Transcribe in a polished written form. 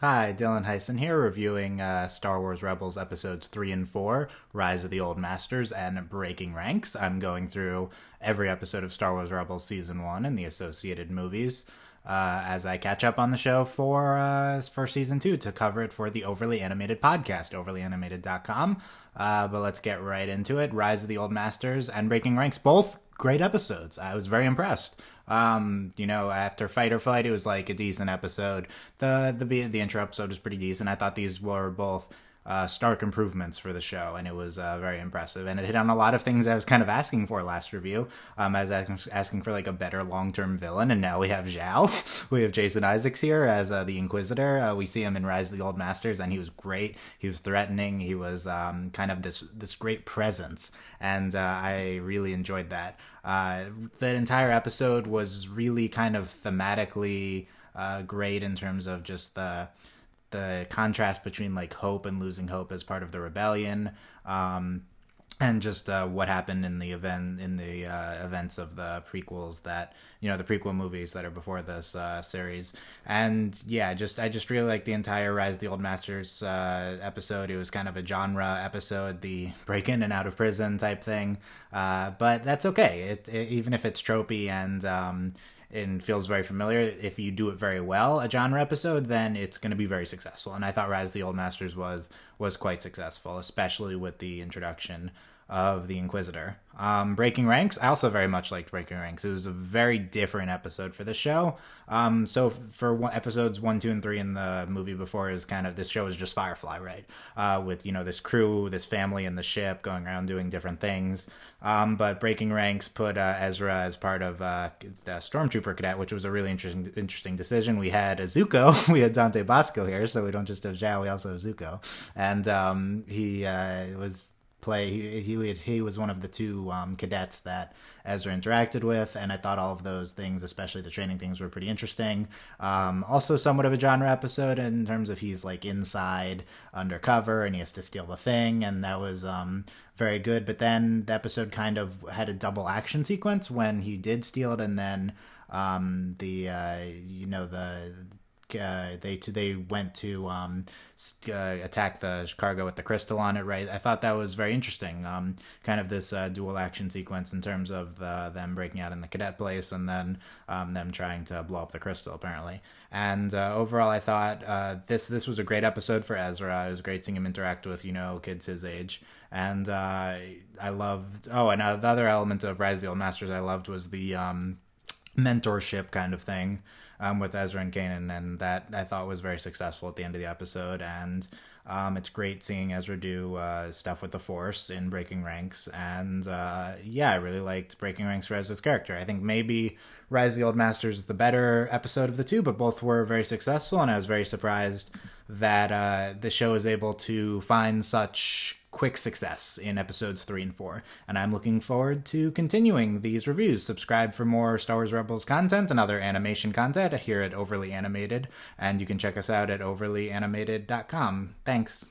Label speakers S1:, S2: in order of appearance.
S1: Hi, Dylan Heisen here, reviewing Star Wars Rebels episodes 3 and 4, Rise of the Old Masters, and Breaking Ranks. I'm going through every episode of Star Wars Rebels Season 1 and the associated movies as I catch up on the show for Season 2 to cover it for the Overly Animated podcast, overlyanimated.com. But let's get right into it. Rise of the Old Masters and Breaking Ranks, both great episodes. I was very impressed. After Fight or Flight, it was like a decent episode. The intro episode was pretty decent. I thought these were both stark improvements for the show, and it was very impressive. And it hit on a lot of things I was kind of asking for last review. I was asking for like a better long-term villain, and now we have Zhao. We have Jason Isaacs here as the Inquisitor. We see him in Rise of the Old Masters, and he was great. He was threatening. He was kind of this great presence, and I really enjoyed that. That entire episode was really kind of thematically great in terms of just the contrast between like hope and losing hope as part of the rebellion, and just what happened in the events of the prequels that the prequel movies that are before this series. And yeah, I just really like the entire Rise of the Old Masters episode. It was kind of a genre episode, the break in and out of prison type thing, but that's okay. Even if it's tropey and feels very familiar, if you do it very well, a genre episode, then it's going to be very successful. And I thought Rise of the Old Masters was quite successful, especially with the introduction of the Inquisitor. Breaking Ranks, I also very much liked Breaking Ranks. It was a very different episode for the show. So for episodes 1, 2, and 3 in the movie before, is kind of, this show is just Firefly, right? With this crew, this family in the ship going around doing different things. But Breaking Ranks put Ezra as part of the Stormtrooper Cadet, which was a really interesting decision. We had Zuko, we had Dante Bosco here, so we don't just have Zhao, we also have Zuko, and he was he was one of the two cadets that Ezra interacted with, and I thought all of those things, especially the training things, were pretty interesting. Also somewhat of a genre episode in terms of he's like inside undercover and he has to steal the thing, and that was very good. But then the episode kind of had a double action sequence when he did steal it, and then they went to attack the cargo with the crystal on it, right? I thought that was very interesting. Kind of this dual action sequence in terms of them breaking out in the cadet place, and then them trying to blow up the crystal, apparently. And overall, I thought this was a great episode for Ezra. It was great seeing him interact with kids his age. And I loved. Oh, and the other element of Rise of the Old Masters I loved was the mentorship kind of thing with Ezra and Kanan, and that I thought was very successful at the end of the episode. And it's great seeing Ezra do stuff with the Force in Breaking Ranks, and I really liked Breaking Ranks for Ezra's character. I think maybe Rise of the Old Masters is the better episode of the two, but both were very successful, and I was very surprised that the show is able to find such quick success in episodes 3 and 4, and I'm looking forward to continuing these reviews. Subscribe for more Star Wars Rebels content and other animation content here at Overly Animated, and you can check us out at overlyanimated.com. Thanks.